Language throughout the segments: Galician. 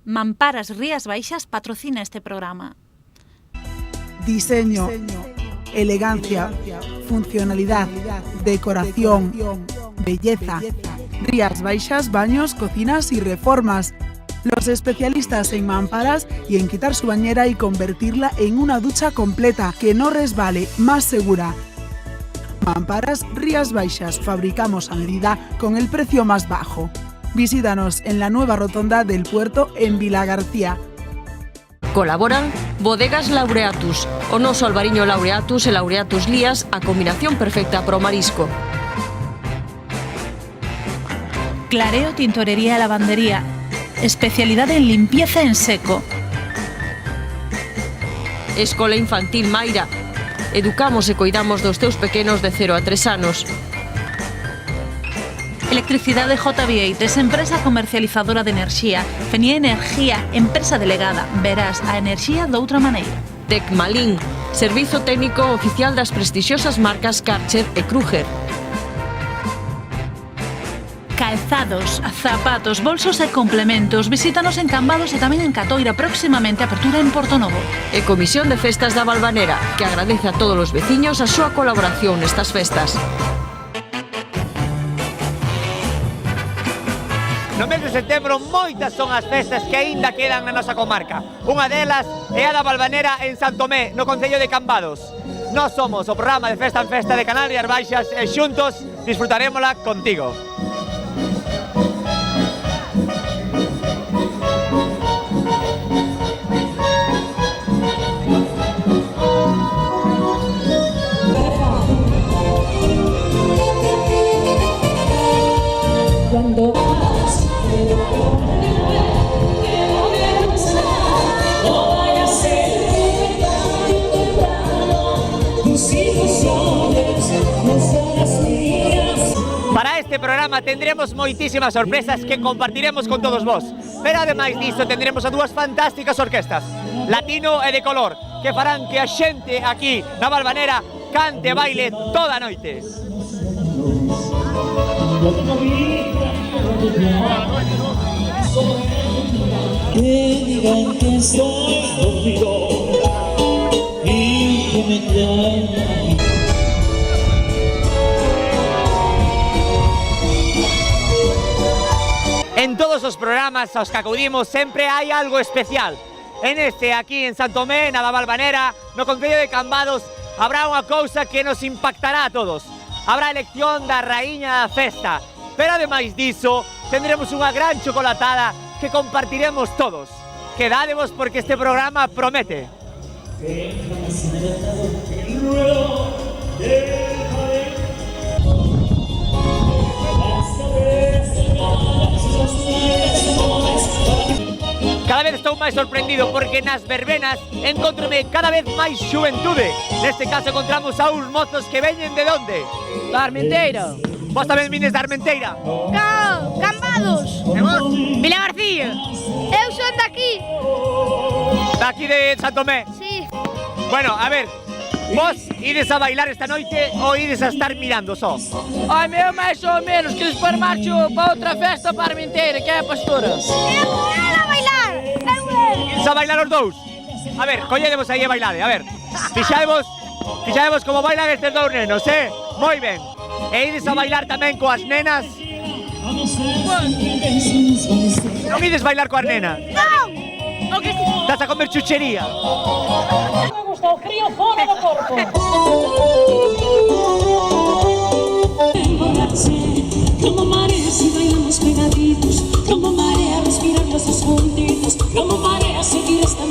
Mamparas Rías Baixas patrocina este programa. Diseño, elegancia, funcionalidad, decoración, belleza. Rías Baixas, baños, cocinas y reformas. Los especialistas en mamparas y en quitar su bañera y convertirla en una ducha completa, que no resbale, más segura. Mamparas Rías Baixas, fabricamos a medida con el precio más bajo. Visítanos en la nueva rotonda del puerto en Vilagarcía. Colaboran Bodegas Laureatus, o noso albariño Laureatus e Laureatus Lías, a combinación perfecta para o marisco. Clareo Tintorería e Lavandería, especialidade en limpieza en seco. Escola Infantil Maira, educamos e coidamos dos teus pequenos de 0 a 3 anos. Electricidade J. Vieites, empresa comercializadora de enerxía. Fenía Energía, empresa delegada. Verás a enerxía doutra maneira. Tecmalín, servizo técnico oficial das prestixiosas marcas Karcher e Kruger. Calzados, zapatos, bolsos e complementos. Visítanos en Cambados e tamén en Catoira, próximamente apertura en Portonovo. E Comisión de Festas da Valvanera, que agradece a todos os veciños a súa colaboración nestas festas. No mes de setembro moitas son as festas que aínda quedan na nosa comarca. Unha delas é a da Valvanera en San Tomé, no concello de Cambados. Nós somos o programa de Festa en Festa de Canarias Baixas e xuntos disfrutarémola contigo. Para este programa tendremos moitísimas sorpresas que compartiremos con todos vos. Pero ademais disto tendremos a dúas fantásticas orquestas, Latino e de Color, que farán que a xente aquí na Valvanera cante e baile toda a noite. Que digan que soy dormido y que me traen. En todos os programas aos que acudimos sempre hai algo especial. En este, aquí en San Tomé, na da Valvanera, no concello de Cambados, habrá unha cousa que nos impactará a todos. Habrá a elección da raíña da festa, pero ademais diso, tendremos unha gran chocolatada que compartiremos todos. Quedádevos porque este programa promete. Cada vez estou máis sorprendido porque nas verbenas encontrome cada vez máis xuventude. Neste caso encontramos a uns mozos que veñen de onde? Da Armenteira. Vos tamén vines da Armenteira? No, Cambados. E vos? Vilagarcía. Eu son daqui. Daqui de San Tomé? Sí. Bueno, a ver, vos ides a bailar esta noite ou ides a estar mirando só? Ai, meu, máis ou menos, que despois marcho para outra festa para a Armenteira, que é a pastora. Eu a bailar. Ides a bailar os dous? A ver, colledemos aí a bailade, a ver. Fixademos como bailan estes dous nenos, Moi ben. E ides a bailar tamén coas nenas? Non ides bailar coas nenas? Non. Estás a comer chuchería? Me gusta o crío fora do corpo. Como marea si bailamos pegaditos, como marea respirar los escondidos, como marea seguir esta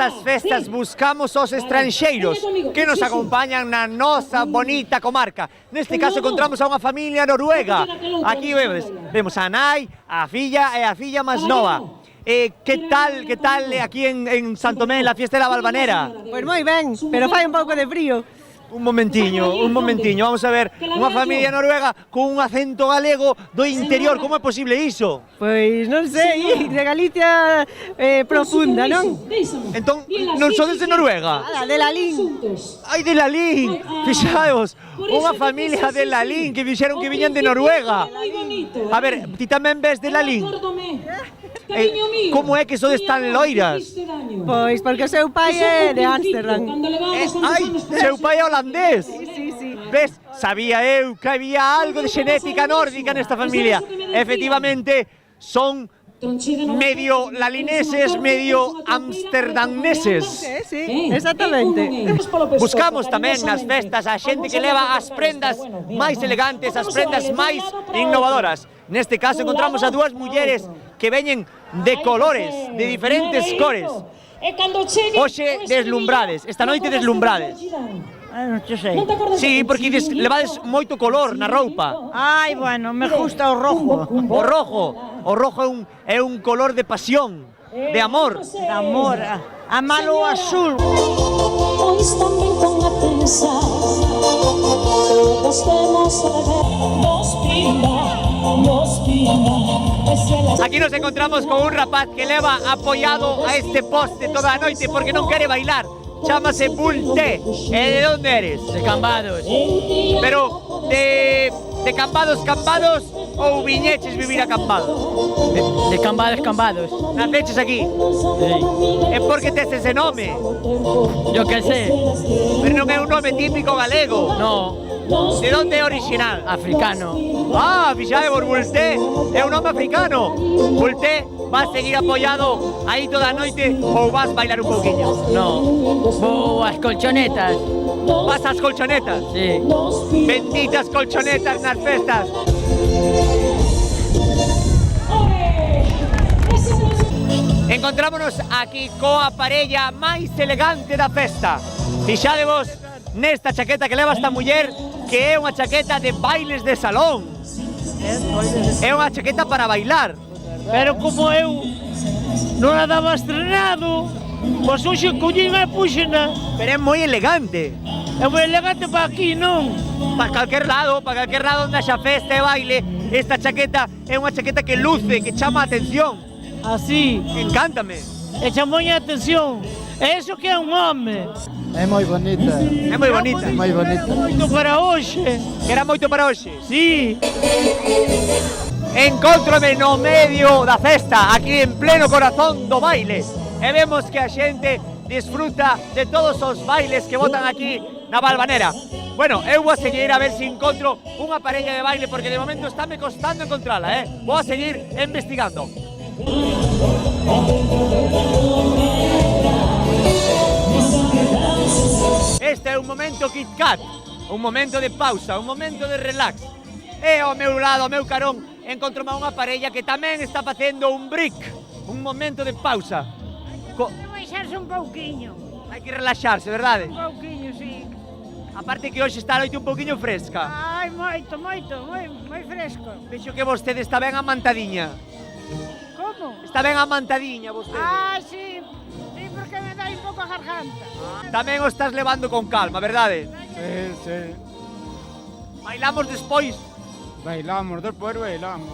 nestas festas buscamos os estranxeiros que nos acompañan na nosa bonita comarca. Neste caso encontramos a unha familia noruega. Aquí vemos a nai, a filla e a filla máis nova. Que tal aquí en Santomé, en la fiesta de la Valvanera? Pois moi ben, pero fai un pouco de frío. Un momentiño, vamos a ver, unha familia noruega con un acento galego do interior, como é posible iso? Pois non sei, de Galicia profunda, non? Entón, non sodes de Noruega? De Lalín. Ai, de Lalín, fixaos, unha familia de Lalín que fixeron que viñan de Noruega. A ver, ti tamén ves de Lalín? Como é que sodes tan loiras? Pois porque o seu pai é de Ámsterdam. Ai, seu pai é holandés. Sí. Ves, sabía eu que había algo de xenética nórdica nesta familia. Efectivamente, son medio lalineses, medio amsterdameses. Sí, exactamente. Buscamos tamén nas festas a xente que leva as prendas máis elegantes, as prendas máis innovadoras. Neste caso encontramos a dúas mulleres que veñen de colores, de diferentes cores. Hoxe deslumbrades, esta noite deslumbrades. Non te sei. Sí, porque levades moito color na roupa. Ai, bueno, me gusta o rojo. O rojo é un color de pasión, de amor. De amor, amalo azul. Pois tamén con atensa todos temos de ver. Nos pinda. Aquí nos encontramos con un rapaz que leva apoiado a este poste toda a noite porque non quere bailar. Chámase Bulte. De onde eres? De Cambados. Pero de Cambados ou viñeches vivir a Cambados? De Cambados. Naceches aquí? Sí. É porque tes ese nome? Yo que sé. Pero non é un nome típico galego. No, De onde é original? africano. Ah, fixade por Bulte, é un nome africano. Bulte, vas seguir apoiado aí toda a noite ou vas bailar un pouquiño? No, vou ás colchonetas. Vas ás colchonetas? Sí. Benditas colchonetas nas festas. Encontrámonos aquí coa parella máis elegante da festa. Fixadevos nesta chaqueta que leva esta muller, que é unha chaqueta de bailes de salón. É unha chaqueta para bailar. Pero como eu non a daba estrenado, pois hoxe collín e puxena. Pero é moi elegante. É moi elegante para aquí, non? Para calquer lado onde haxa festa e baile, esta chaqueta é unha chaqueta que luce, que chama a atención. Así, Encántame. e chamoulle a atención. É iso que é un home. É moi bonita. É moi bonita. Moi bonita. Moito para hoxe. Que era moito para hoxe. Sí. Encontrome no medio da festa, aquí en pleno corazón do baile. E vemos que a xente disfruta de todos os bailes que botan aquí na Valvanera. Bueno, eu vou a seguir a ver se encontro unha parella de baile, porque de momento está me costando encontrala, Vou a seguir investigando. Este é un momento Kit Kat, un momento de pausa, un momento de relax. E ao meu lado, ao meu carón, encontrome unha parella que tamén está facendo un break, un momento de pausa. Baixarse un pouquiño. Hai que relaxarse, verdade? Un pouquiño, sí. Aparte que hoxe está a noite un poquinho fresca. Ai, moito, moi fresco. Vexo que vostede está ben amantadiña. Como? Está ben amantadiña vostede. Ah, sí. Sí, porque me dá un pouco a garganta. Tamén o estás levando con calma, verdade? Sí. Bailamos despois. Bailamos, despois bailamos.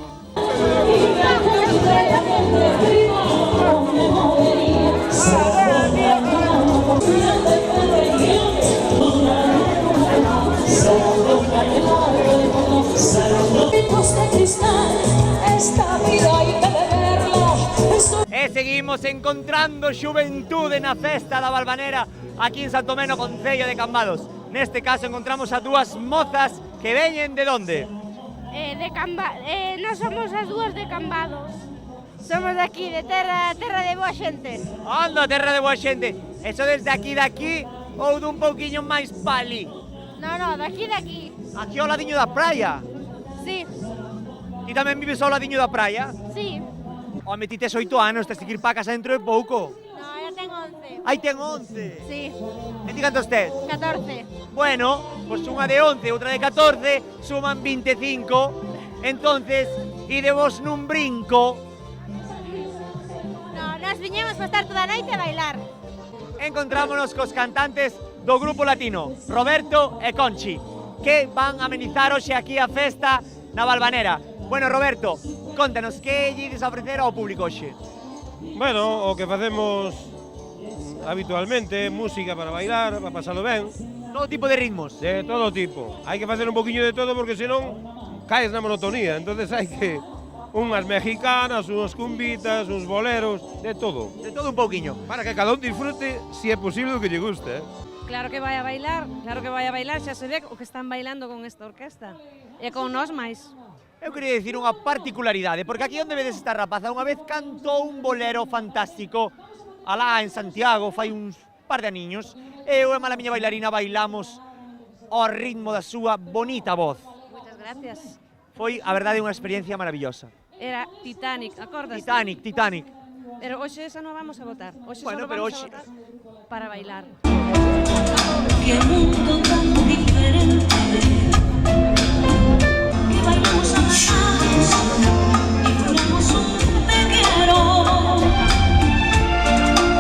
E seguimos encontrando xuventude na festa da Valvanera aquí en Santomé, no concello de Cambados. Neste caso encontramos a dúas mozas que veñen de onde? Nós somos as dúas de Cambados. Somos de aquí, de terra de boa xente. Anda, terra de boa xente. E sodes de aquí ou dun pouquiño máis pali? No, de aquí. Aquí ao ladiño da praia. Sí, Ti tamén vives ao ladiño da praia? sí. Home, ti tes 8 anos, tes que ir pa casa dentro de pouco. No, eu tengo 11. Aí ten 11. Sí. E ti cantos tes? 14. Bueno, pois unha de 11, outra de 14, suman 25. Entonces, idevos nun brinco. No, nos viñemos para estar toda a noite a bailar. Encontrámonos cos cantantes do Grupo Latino, Roberto e Conchi, que van a amenizar hoxe aquí a festa na Valvanera. Bueno, Roberto, contanos, que lle ides a ofrecer ao público hoxe? Bueno, o que facemos habitualmente, música para bailar, para pasalo ben. Todo tipo de ritmos? De todo tipo. Hai que facer un poquinho de todo porque senón caes na monotonía. Entonces hai que unhas mexicanas, unhas cumbitas, uns boleros, de todo. De todo un pouquiño. Para que cada un disfrute, si é posible, o que lle guste. Claro que vai a bailar, xa se ve o que están bailando con esta orquesta. E con nós máis. Eu quería dicir unha particularidade, porque aquí onde vedes esta rapaza unha vez cantou un bolero fantástico alá en Santiago, fai uns par de aniños, e eu e a miña bailarina bailamos ao ritmo da súa bonita voz. Moitas gracias. Foi, a verdade, unha experiencia maravillosa. Era Titanic, acordas? Titanic. Pero hoxe esa non vamos a votar. Hoxe Bueno, só pero vamos hoxe- a votar para bailar. Qué mundo tan diferente. Que bailamos abrazados y juramos un te quiero.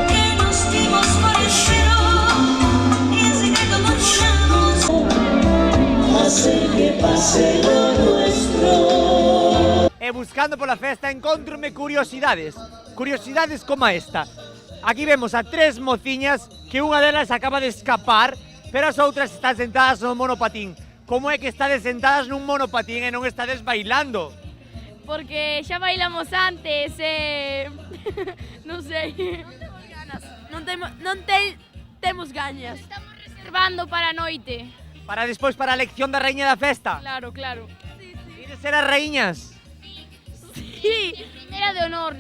Que nos dimos por entero y en secreto nos juramos hacer que pase lo nuestro. E buscando pola festa encontrome curiosidades como esta. Aquí vemos a tres mociñas que unha delas acaba de escapar, pero as outras están sentadas no monopatín. Como é que estades sentadas nun monopatín e non estades bailando? Porque xa bailamos antes, non sei. Temos gañas. Estamos reservando para a noite. Para despois para a elección da raíña da festa? Claro. Ides ser as raíñas? Sí. Era de honor.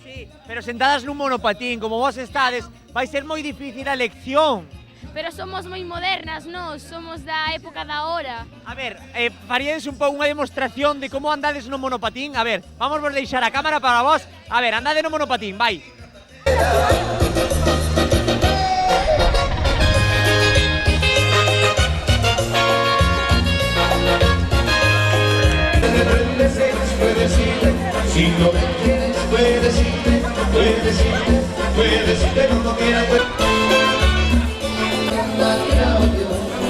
Sí, pero sentadas nun monopatín, como vos estades, vai ser moi difícil a elección. Pero somos moi modernas, nós. Somos da época da hora. A ver, faríades un pouco unha demostración de como andades no monopatín. A ver, vamos vos deixar a cámara para vos. A ver, andade no monopatín, vai. Si no me quieres, puedes irte, no lo quieras.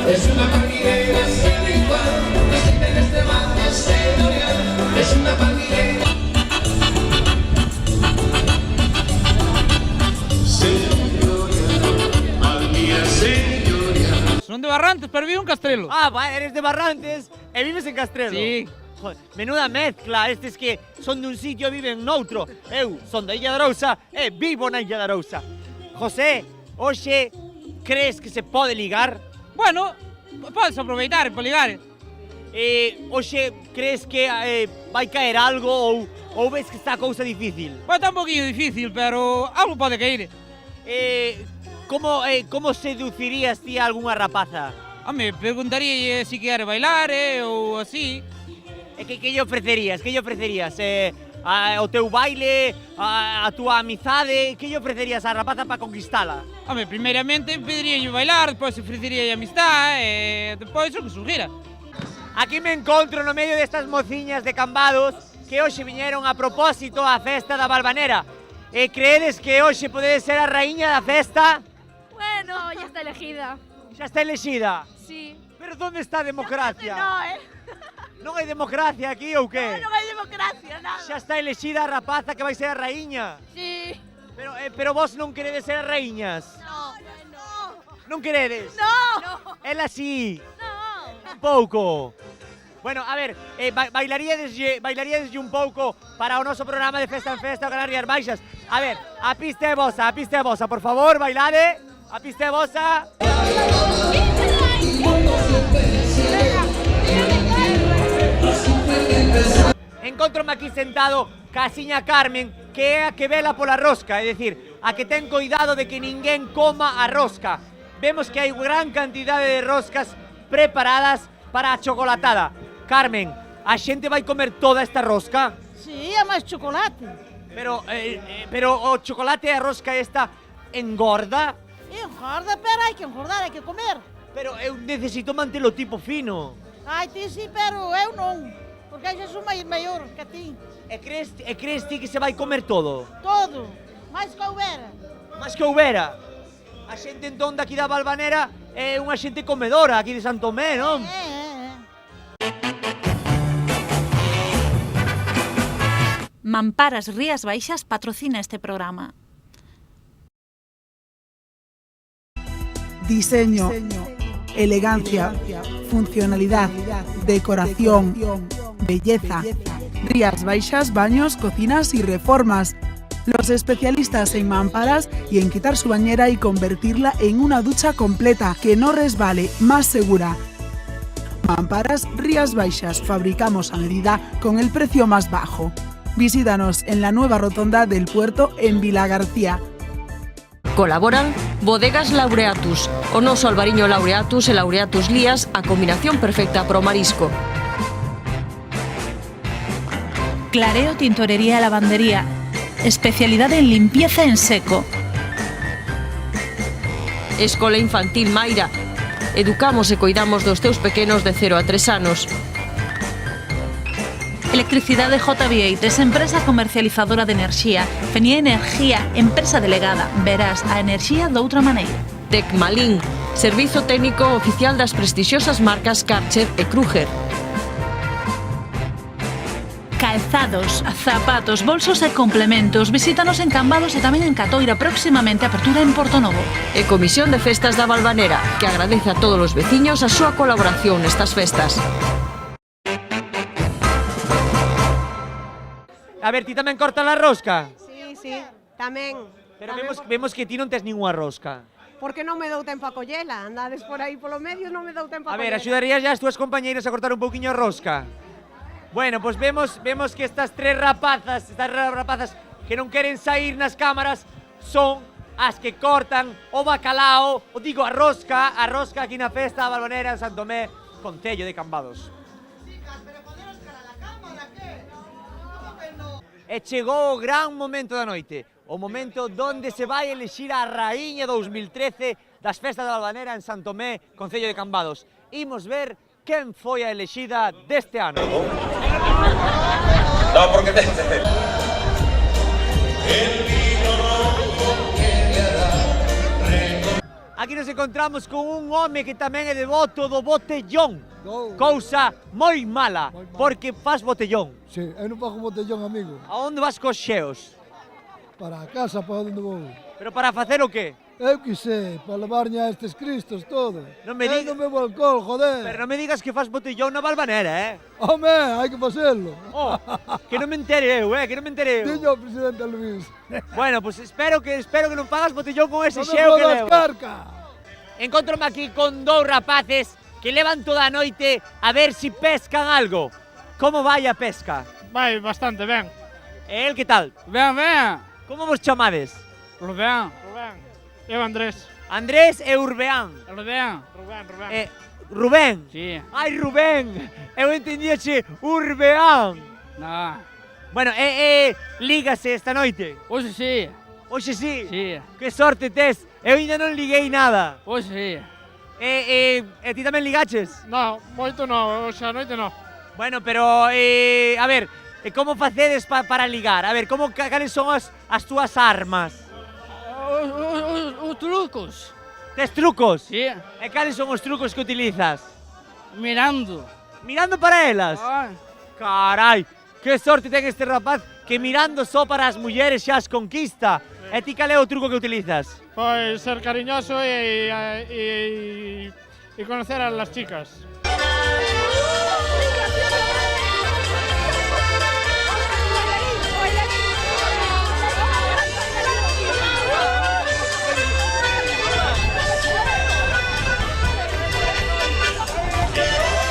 Es una pandillera sin igual, presente en este bando señorial. Es una pandillera. Señoria, pandilla señoria. Son de Barrantes, pero vivo en Castrelo. Ah, eres de Barrantes e vives en Castrelo. Sí. Joder, menuda mezcla, estes que son dun sitio e viven noutro. Eu son da Illa de Arousa e vivo na Illa de Arousa. José, hoxe crees que se pode ligar? Bueno, podes aproveitar para ligar. Hoxe crees que vai caer algo ou ves que está a cousa difícil? Vai estar un poquinho difícil, pero algo pode caer. Como seducirías ti a algunha rapaza? Home, preguntaría se quere bailar ou así. E que lle ofrecerías? Que lle ofrecerías? O teu baile, a túa amizade, que lle ofrecerías á rapaza para conquistala? Home, primeiramente pediríalle bailar, depois ofreceríalle amistad e depois o que surgira. Aquí me encontro no medio destas mociñas de Cambados que hoxe viñeron a propósito á festa da Valvanera. E creedes que hoxe podedes ser a raíña da festa? Bueno, ya está elegida. Xa está elexida? Sí. Pero onde está a democracia? No, Non hai democracia aquí ou que? non hai democracia, nada. Xa está elexida a rapaza que vai ser a raíña. Sí. Pero vos non queredes ser as raíñas? No. Non queredes? No. Ela sí. No. Un pouco. Bueno, a ver, bailaríadeslle un pouco para o noso programa de Festa en Festa o Canarias Baixas. A ver, a pista é vosa, por favor, bailade. A pista é vosa. Encontrome aquí sentado casiña Carmen, que é a que vela pola rosca, é dicir, a que ten cuidado de que ninguén coma a rosca. Vemos que hai gran cantidade de roscas preparadas para a chocolatada. Carmen, a xente vai comer toda esta rosca? Sí, é máis chocolate. Pero o chocolate e a rosca esta engorda? Engorda, pero hai que engordar, hai que comer. Pero eu necesito mantelo tipo fino. Ai, ti sí, pero eu non. Porque xa son maior que ti. E crees ti que se vai comer todo? Todo. Mais que houbera. Máis que houbera. A xente entón daqui da Valvanera é unha xente comedora aquí de Santomé, non? Mamparas Rías Baixas patrocina este programa. Diseño, elegancia, funcionalidad, decoración, belleza. Rías Baixas, baños, cocinas y reformas. Los especialistas en mamparas y en quitar su bañera y convertirla en una ducha completa, que no resbale, más segura. Mamparas Rías Baixas, fabricamos a medida con el precio más bajo. Visítanos en la nueva rotonda del puerto en Vilagarcía. Colaboran Bodegas Laureatus, o noso albariño Laureatus e Laureatus Lías, a combinación perfecta para o marisco. Clareo Tintorería e Lavandería, especialidade en limpieza en seco. Escola Infantil Maira, educamos e coidamos dos teus pequenos de 0 a 3 anos. Electricidade J. Vieites, empresa comercializadora de enerxía. Fenía Energía, empresa delegada. Verás a enerxía doutra maneira. Tecmalín, servizo técnico oficial das prestixiosas marcas Karcher e Kruger. Calzados, zapatos, bolsos e complementos. Visítanos en Cambados e tamén en Catoira, próximamente apertura en Portonovo. E Comisión de Festas da Valvanera, que agradece a todos os veciños a súa colaboración nestas festas. A ver, ti tamén cortas a rosca? Sí, tamén. Pero vemos que ti non tes ninguna rosca. Porque non me dou tempo a collela, andades por aí polo medio, non me dou tempo a A ver, collela. axudarías ya as túas compañeiras a cortar un pouquiño a rosca? Bueno, pues vemos que estas tres rapazas que non queren sair nas cámaras son as que cortan o bacalao, o digo a rosca aquí na festa da Valvanera en Santomé, concello de Cambados. E chegou o gran momento da noite, o momento donde se vai elixir a Raíña 2013 das festas da Valvanera en Santomé, concello de Cambados. Imos ver quen foi a elexida deste ano. No, porque Aquí nos encontramos con un home que tamén é devoto do botellón. Cousa moi mala, porque faz botellón. Sí, eu non fago botellón, amigo. A onde vas cos xeos? Para a casa, para onde vou. Pero para facer o qué? Eu que sei, para levarme a estes cristos todo. Non me digas... Eu non bebo alcohol, joder. Pero non me digas que fas botellón na Valvanera, Home, hai que facelo. Oh, que non me entere eu, que non me entere eu. Dillo ao presidente Luis. Bueno, pues espero que non fagas botellón con ese non xeo que leva. Carca. Encontrome aquí con dous rapaces que levan toda a noite a ver si pescan algo. Como vai a pesca? Vai bastante ben. E el que tal? Ben. Como vos chamades? Rubén. Eu Andrés. Andrés e Urbeán. Rubén. Rubén? Sí. Ai, Rubén! Eu entendíache Urbeán. No. Bueno, lígase esta noite? Hoxe sí. Hoxe sí? Sí. Que sorte tes. Eu ainda non liguei nada. Hoxe sí. E ti tamén ligaches? No, moito no, hoxe a noite no. Bueno, pero, a ver, como facedes para ligar? A ver, cales son as túas armas? Os trucos. Tes trucos? Sí. E cales son os trucos que utilizas? Mirando. Mirando para elas? Carai, que sorte ten este rapaz que mirando só para as mulleres xa as conquista. E ti cal é o truco que utilizas? Pois ser cariñoso e conocer a las chicas.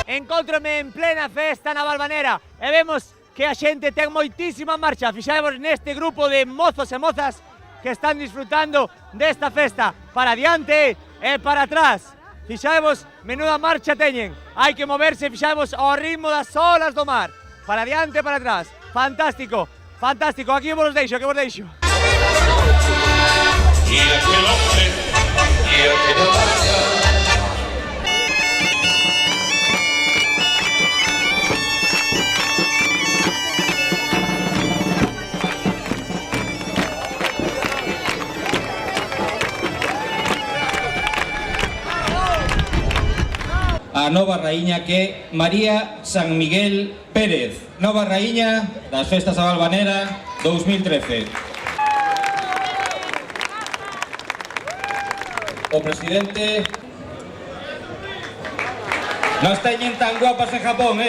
Encóntrome en plena festa na Valvanera e vemos que a xente ten moitísima marcha. Fixadevos neste grupo de mozos e mozas que están disfrutando desta festa para diante e para atrás. Fixadevos, menuda marcha teñen. Hai que moverse, fixadevos, ao ritmo das olas do mar. Para diante e para atrás. Fantástico, fantástico. Aquí vos deixo, que vos deixo. y aquel hombre y aquella barca. A nova raíña que é María San Miguel Pérez, nova raíña das Festas da Valvanera 2013. O presidente... Non teñen tan guapas en Japón,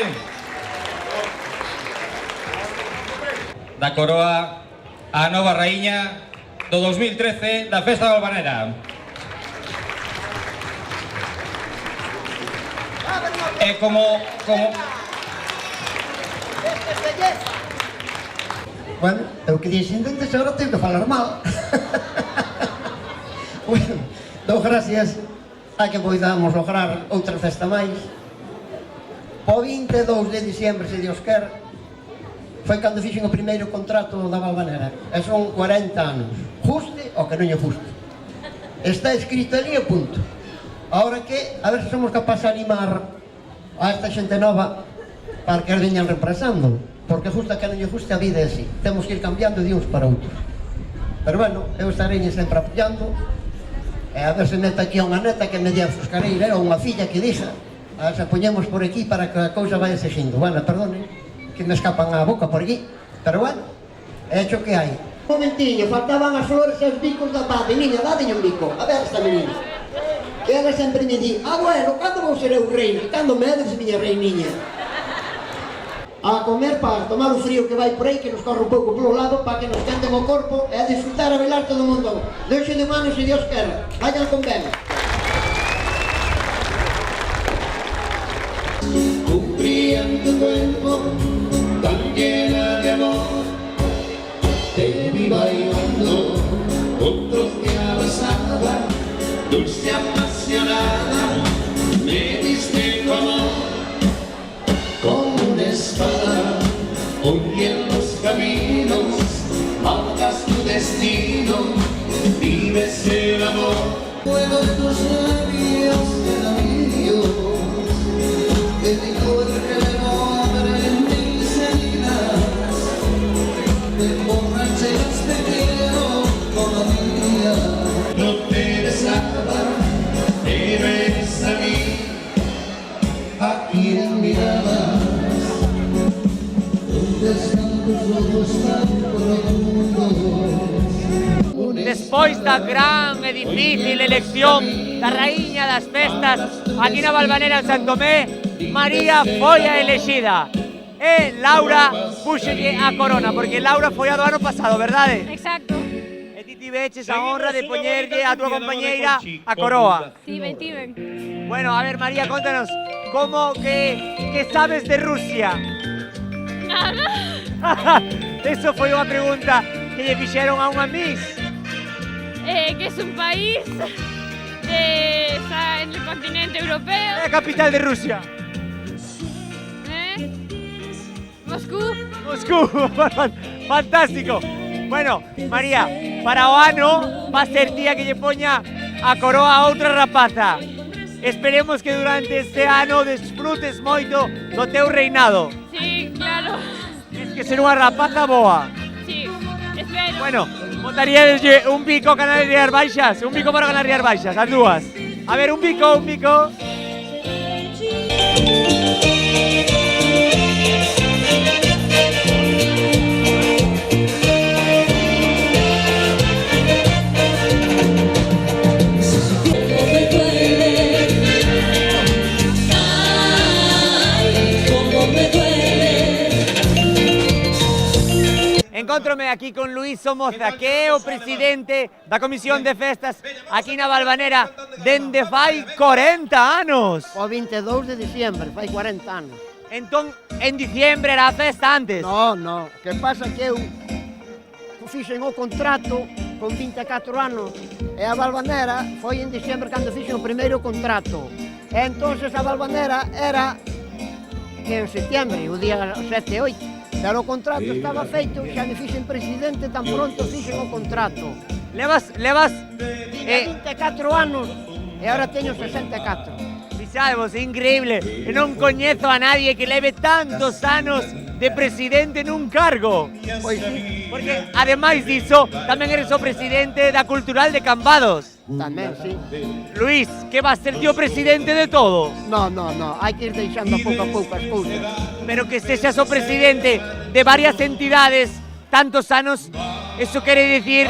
Da coroa a nova raíña do 2013 da Festa da Valvanera. E como... Bueno, eu que dixen antes, agora tenho que falar mal. Bueno, dou gracias a que poidamos lograr outra festa máis. O 22 de diciembre, se Dios quer, foi cando fixen o primeiro contrato da Valvanera. E son 40 anos. Juste o que non lle juste. Está escrito ali e punto. Ahora que, a ver se somos capaces de animar a esta xente nova para que veñan reemplazando, porque justo que non lle guste a vida é así, temos que ir cambiando de uns para outros. Pero bueno, eu estarei sempre apoiando, e a ver se mete aquí a unha neta que me día fuscareira, ou unha filla que dixa, a ver se apoñemos por aquí para que a cousa vaya seguindo. Bueno, perdonen, que me escapan a boca por aquí, pero bueno, é hecho que hai. Un momentiño, faltaban as flores e os bicos da paz, niña, dadelle un bico, a ver esta menina. Que ela sempre me di, abuelo, cando vou ser eu reina? Cando me edes, miña reiniña? A comer para tomar o frío que vai por aí, que nos corre un pouco polo lado, para que nos quenten o corpo e a disfrutar a bailar todo o mundo. Deixe de mano se Dios quer. Vayan con ben. Un brillante cuerpo tan llena de amor, te vi bailando, otros te abrazaban. Dulce apasionada, me diste tu amor como una espada, hoy en los caminos marcas tu destino, vives el amor. Fuego de tus labios de labios, de mi cuerpo abre mil heridas, de borracheras te quiero todavía. No te besaba, pero eres a mí a quien mirabas. ¿Dónde están tus ojos tan profundos? Despois da gran e difícil elección da raíña das festas aquí na Valvanera en San Tomé, María foi a elexida. E Laura puxelle a corona, porque Laura foi a do ano pasado, verdade? Exacto. Tiveches a honra de poñerlle a túa compañeira a coroa. Sí, tiven. Bueno, a ver, María, contanos, como que sabes de Rusia? Nada. Eso foi unha pregunta que lle fixeron a unha miss. Que es un país está en el continente europeo. É a capital de Rusia. Moscú. Moscú, fantástico. Bueno, María, para o ano va a ser tía que lle poña a coroa a outra rapaza. Esperemos que durante este ano desfrutes moito do teu reinado. Sí, claro. Tens que ser unha rapaza boa. Sí, espero. Bueno, botaríades un bico a Canarias Baixas, un bico para Canarias Baixas, as dúas. A ver, un bico, un bico. Encontro-me aquí con Luís Somoza, que é o presidente da Comisión de Festas aquí na Valvanera dende fai 40 anos. O 22 de diciembre, fai 40 anos. Entón, en diciembre era a festa antes? No, que pasa que eu fixen o contrato con 24 anos e a Valvanera foi en diciembre cando fixen o primeiro contrato. E entonces a Valvanera era en septiembre, o día 7 e 8. Pero o contrato estaba feito, xa me fixen presidente tan pronto fixen o contrato. Levas 24 anos e agora teño 64. Fixadevos, é increíble. E non coñezo a nadie que leve tantos anos de presidente nun cargo. Pois sí. Porque, ademais diso, tamén eres o presidente da Cultural de Cambados. Tamén, sí. Luís, que vas ser ti o presidente de todo? No, hai que ir deixando pouco a pouco as cousas. Pero que sexas o presidente de varias entidades tantos anos, eso quere dicir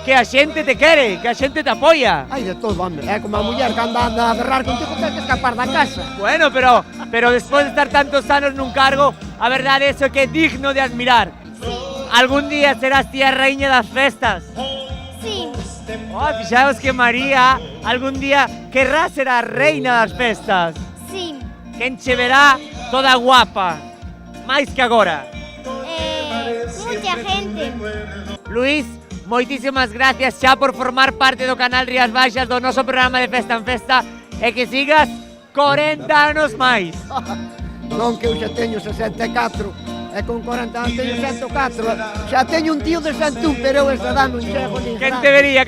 que a xente te quere, que a xente te apoia. Hai de todo, hombre. É como a muller que anda a berrar contigo, ten que escapar da casa. Bueno, pero despois de estar tantos anos nun cargo, a verdade é que é digno de admirar. Algún día serás ti a reiña das festas? Sí. Oh, fixaos que María algún día querrá ser a reina das festas. Sí. Quen che verá toda guapa, máis que agora. Mucha gente. Luís, moitísimas gracias xa por formar parte do canal Rías Baixas do noso programa de Festa en Festa e que sigas 40 anos máis. Non que eu xa teño 64 e con 40 anos teño 104. Xa teño un tío de 101, pero eu esa edad non chego nin Quen te vería?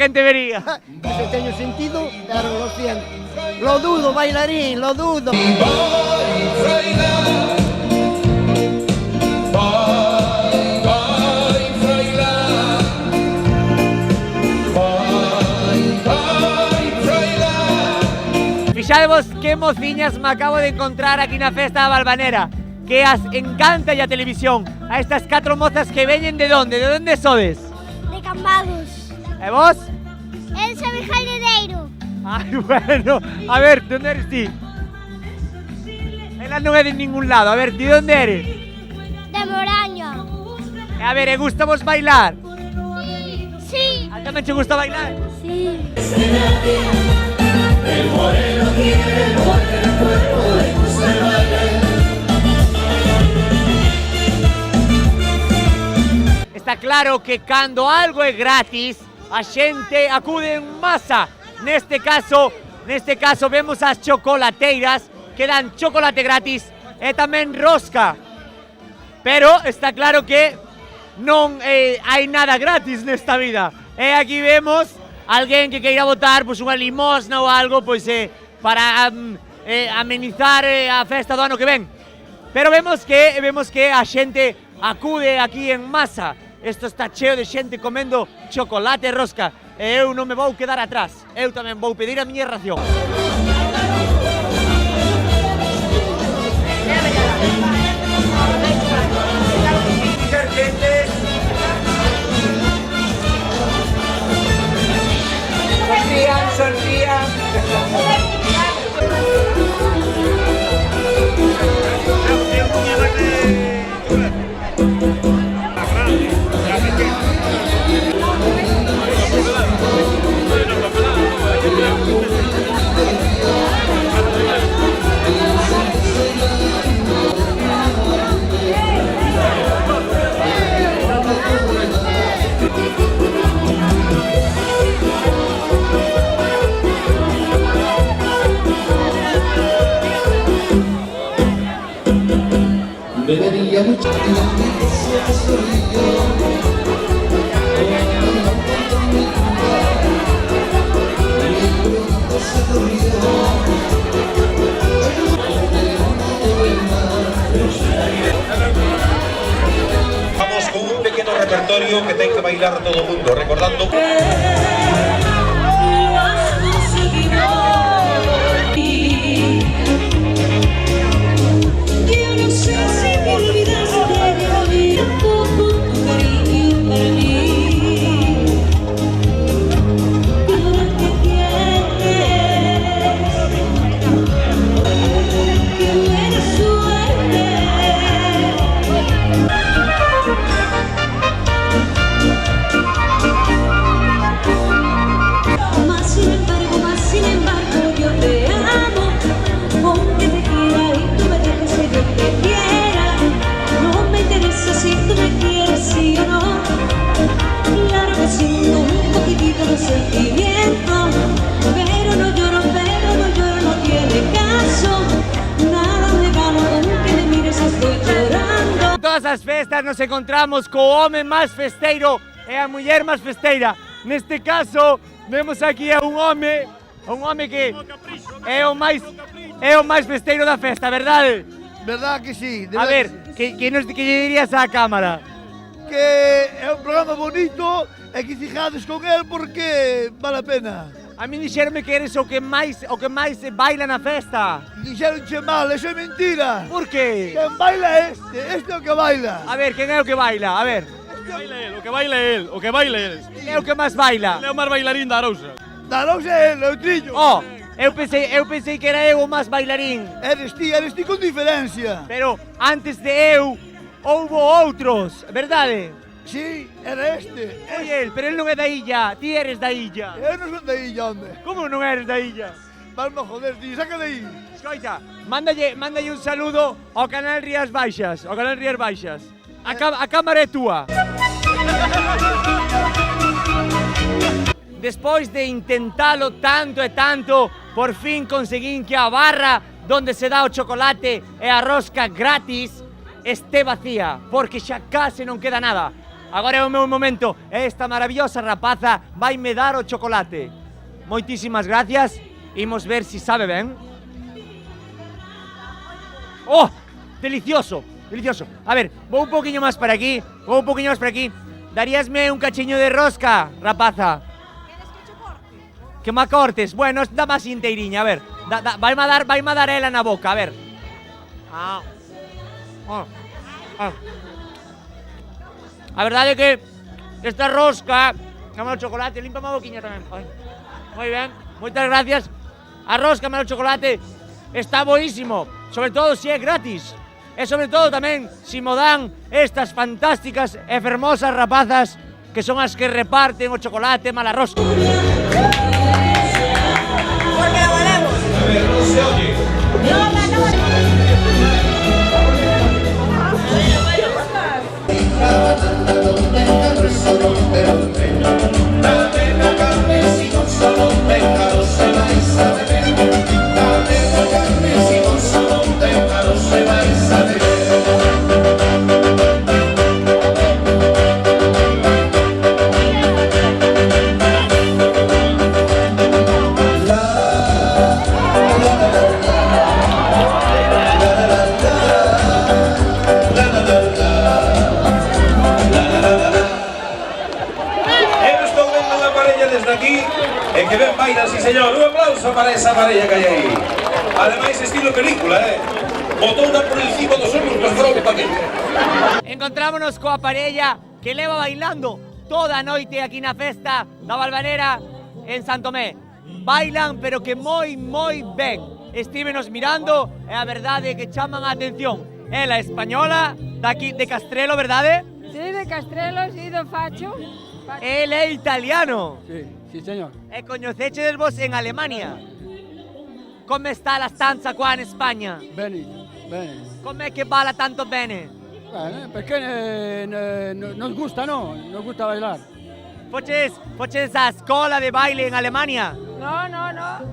Se teño sentido, pero lo siento. Lo dudo, bailarín, lo dudo. Fixadevos que mociñas me acabo de encontrar aquí na Festa da Valvanera, que as encanta a televisión. A estas 4 mozas que veñen de onde? De onde sodes? De Cambados. E vos? El soy Jaldedeiro. Ai, bueno, a ver, de onde eres ti? Ela non é de ningún lado, a ver, de onde eres? De Moraña. A ver, e gusta vos bailar? Sí. A tamén che gusta bailar? Sí. El moreno tiene el cuerpo, le gusta el baile. Está claro que cando algo é gratis, a xente acude en masa. Neste caso vemos as chocolateiras que dan chocolate gratis e tamén rosca. Pero está claro que non hai nada gratis nesta vida. E aquí vemos alguén que queira botar pois, unha limosna ou algo pois, para amenizar a festa do ano que ven. Pero vemos que a xente acude aquí en masa. Isto está cheo de xente comendo chocolate e rosca. E eu non me vou quedar atrás. Eu tamén vou pedir a miña ración. Sonrían. Bebería mucho. Vamos con un pequeño repertorio que ten que bailar todo o mundo, recordando... Todas as festas nos encontramos co home máis festeiro e a muller máis festeira. Neste caso, vemos aquí a un home que é o máis festeiro da festa, verdade? Verdad que sí. A ver, que lle dirías á cámara? Que é un programa bonito e que fijades con el porque vale a pena. A mí dixeronme que eres o que máis baila na festa. Dixeronche mal, eso é mentira. Por qué? Quen baila este é o que baila. A ver, quen é o que baila? A ver. O que baila el. Quen é o que máis baila? É o máis bailarín da Arousa. Da Arousa é el, o trillo. Oh, eu pensei que era eu o máis bailarín. Eres ti con diferencia. Pero antes de eu, houbo outros, verdade? Sí, era este. Foi el, pero el non é da illa, ti eres da illa. Eu non son da illa, hombre. Como non eres da illa? Valme a joder, ti, saca de aí. Escoita, mándalle un saludo ao canal Rías Baixas, A cámara é túa. Despois de intentalo tanto e tanto, por fin conseguín que a barra donde se dá o chocolate e a rosca gratis este vacía, porque xa case non queda nada. Agora é o meu momento, e esta maravillosa rapaza vai me dar o chocolate. Moitísimas gracias, imos ver si sabe ben. Oh, delicioso, delicioso. A ver, vou un poquinho máis para aquí, Daríasme un cachiño de rosca, rapaza. Que me cortes. Bueno, dá máis inteiriña, a ver. Vaime a dar ela na boca, a ver. A verdade é que esta rosca, dame o chocolate, límpame a boquiña tamén. Moi ben, moitas gracias. A rosca, me o chocolate, está boísimo, sobre todo se é gratis. E sobre todo tamén, se mo dan estas fantásticas e fermosas rapazas que son as que reparten o chocolate mala rosca. Porque lo valemos. A ver, non se oye. E que ben bailan, sí señor, un aplauso para esa parella que hai aí. Ademais, estilo película, botouna por encima dos ombros que fora un paquete. Encontrámonos coa parella que leva bailando toda a noite aquí na festa da Valvanera en Santomé. Bailan, pero que moi ben. Estívenos mirando e a verdade é que chaman a atención. Ela española, daqui de Castrelo, verdade? Sí, de Castrelo, sí, do Facho. El é italiano. Sí, señor. E coñecechedes vos en Alemania. Come está la stanza qua in Spagna? Bene. Come che balla tanto bene? Bene, perché nos gusta, no? Nos gusta bailar. Foches a escola de baile en Alemania? No.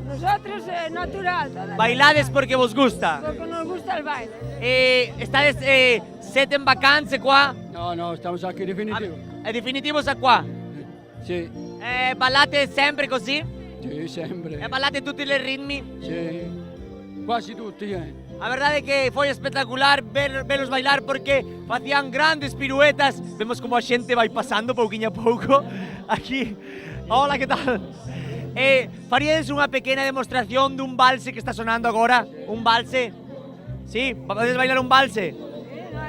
Nosotros natural. Bailades porque vos gusta? Porque nos gusta el baile. Estades set en vacanze qua? No, estamos aquí definitivo. Definitivos a qua? Sì. Ballate sempre così? Sì, sempre. E ballate tutti i ritmi? Sì, quasi tutti. A verdade é que foi espectacular verlos bailar porque facían grandes piruetas. Vemos como a xente vai pasando pouquinho a pouco aquí. Hola, que tal? Faríades unha pequena demostración dun valse que está sonando agora? Un valse? Sí, podes bailar un valse?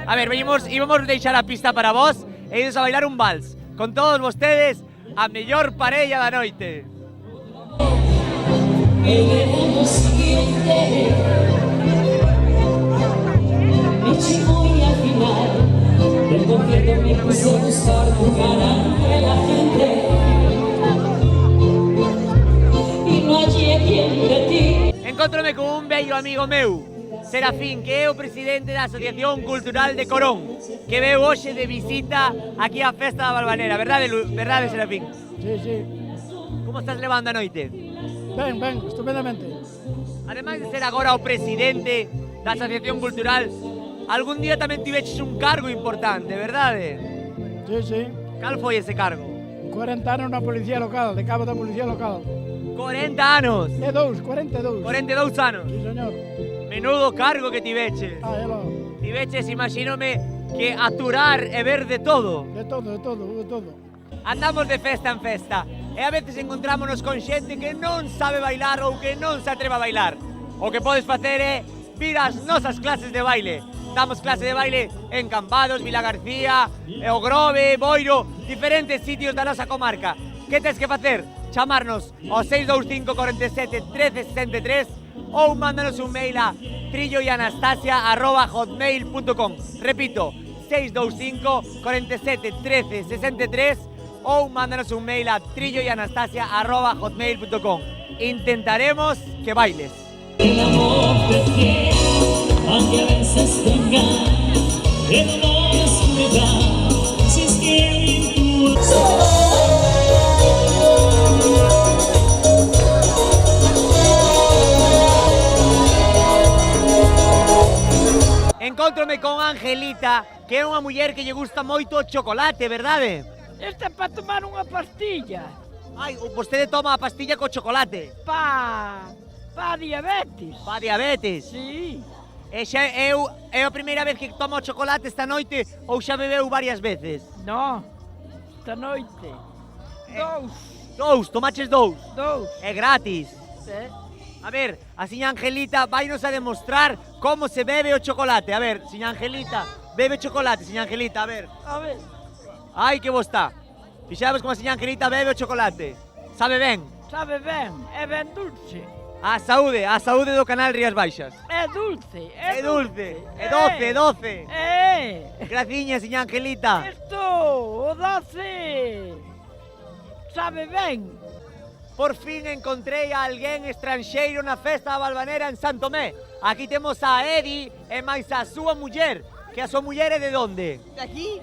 A ver, íbamos deixar a pista para vos e ides a bailar un vals. Con todos vostedes, a mellor parella da noite. El verano siguiente me llegó y al final del concierto me puse a buscar tu cara entre la gente y no hallé quien de ti. Encontrome con un bello amigo meu, Serafín, que é o presidente da Asociación Cultural de Corón, que veu hoxe de visita aquí á Festa da Valvanera, verdade, Serafín? Sí. Como estás levando a noite? Ben, estupendamente. Ademais de ser agora o presidente da Asociación Cultural, algún día tamén tiveches un cargo importante, verdade? Sí. Cal foi ese cargo? 40 anos na policía local, de cabo da policía local. 40 anos. 42. 42 anos. Sí, señor. Menudo cargo que tiveches. Tiveches, imagínome, que aturar e ver de todo. De todo. Andamos de festa en festa e a veces encontrámonos con xente que non sabe bailar ou que non se atreva a bailar. O que podes facer é vir ás nosas clases de baile. Damos clase de baile en Cambados, Vilagarcía, O Grove, Boiro, diferentes sitios da nosa comarca. Que tens que facer? Chamarnos ao 625 47 13 63 ou mándanos un mail a trilloyanastasia@hotmail.com. Repito, 625 47 13 63 ou mándanos un mail a trilloyanastasia@hotmail.com. Intentaremos que bailes. El amor te quiere, aunque a veces te engaña, el amor es verdad, si es que alguien tú Encontrome con Angelita, que é unha muller que lle gusta moito o chocolate, verdade? Este é para tomar unha pastilla. Ai, vostede toma a pastilla co chocolate. Pa diabetes. Pa diabetes? Sí. E xa é a primeira vez que toma o chocolate esta noite ou xa bebeu varias veces? No, esta noite. Dous, tomaches dous? Dous. É gratis? Sí. A ver, a seña Angelita vainos a demostrar como se bebe o chocolate. A ver, seña Angelita, bebe chocolate, seña Angelita, a ver. A ver. Ai, que vos está. Fixamos como a seña Angelita bebe o chocolate. Sabe ben? Sabe ben, é ben dulce. A saúde do canal Rías Baixas. É dulce, é dulce. É doce. Graciña, seña Angelita. Isto, o doce. Sabe ben. Por fin encontrei a alguén estranxeiro na festa da Valvanera en San Tomé. Aquí temos a Edi e máis a súa muller. Que a súa muller é de onde? De aquí.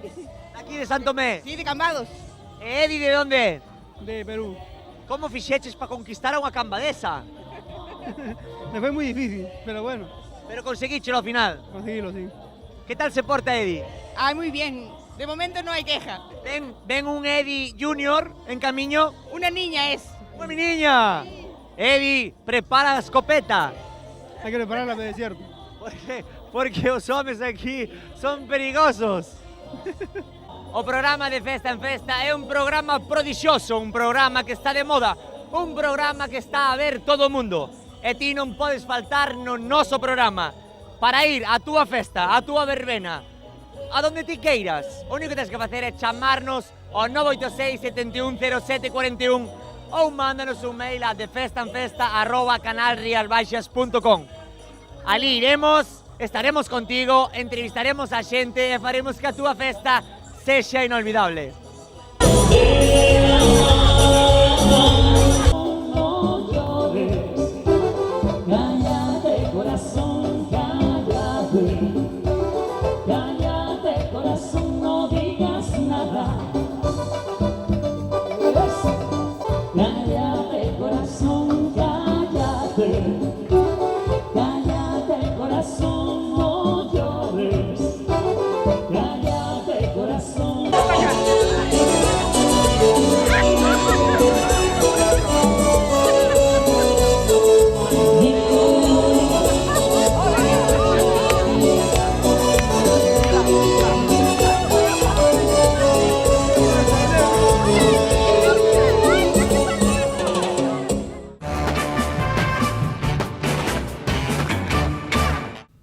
Aquí de San Tomé? Sí, de Cambados. E Edi de onde? De Perú. Como fixeches para conquistar a unha cambadesa? Me fue muy difícil, pero bueno. Pero conseguíchelo ao final? Conseguílo, sí. Que tal se porta Edi? Ay, muy bien. De momento no hay queja. Ven un Edi Junior en camiño? Una niña es. ¡Una mi niña! Edi, prepara a escopeta. Hay que prepararla de desierto. Porque os homes aquí son perigosos. O programa de Festa en Festa é un programa prodixioso, un programa que está de moda, un programa que está a ver todo o mundo. E ti non podes faltar no noso programa para ir á túa festa, á túa verbena, a donde ti queiras. O único que tens que facer é chamarnos ao 986 71 07 41 ou mándanos un mail a defestanfesta@canalriasbaixas.com. Ali iremos, estaremos contigo, entrevistaremos a xente e faremos que a túa festa sexa inolvidable.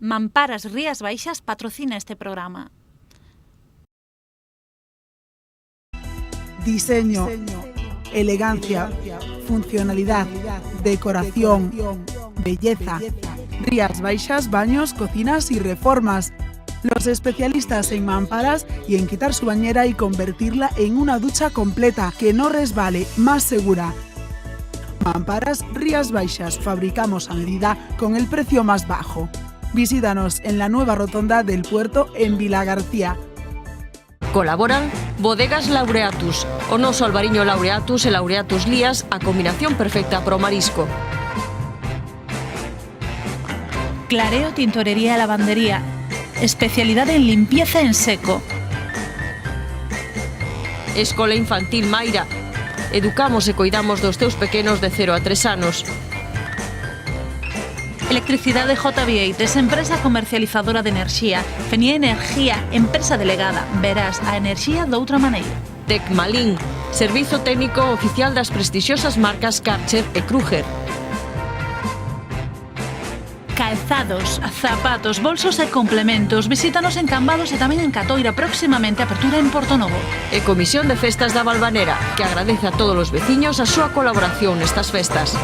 Mamparas Rías Baixas patrocina este programa. Diseño, elegancia, funcionalidad, decoración, belleza. Rías Baixas, baños, cocinas y reformas. Los especialistas en mamparas y en quitar su bañera y convertirla en una ducha completa, que no resbale, más segura. Mamparas Rías Baixas, fabricamos a medida con el precio más bajo. Visítanos en la nueva rotonda del puerto en Vilagarcía. Colaboran Bodegas Laureatus, o noso albariño Laureatus e Laureatus Lías, a combinación perfecta pro marisco. Clareo Tintorería e Lavandería, especialidade en limpieza en seco. Escola Infantil Mayra, Educamos e coidamos dos teus pequenos de 0 a 3 anos. Electricidade J. Vieites, empresa comercializadora de enerxía. Fenía Energía, empresa delegada. Verás a enerxía doutra maneira. Tecmalín, servizo técnico oficial das prestixiosas marcas Karcher e Kruger. Calzados, zapatos, bolsos e complementos. Visítanos en Cambados e tamén en Catoira. Próximamente apertura en Portonovo. E Comisión de Festas da Valvanera, que agradece a todos os veciños a súa colaboración nestas festas.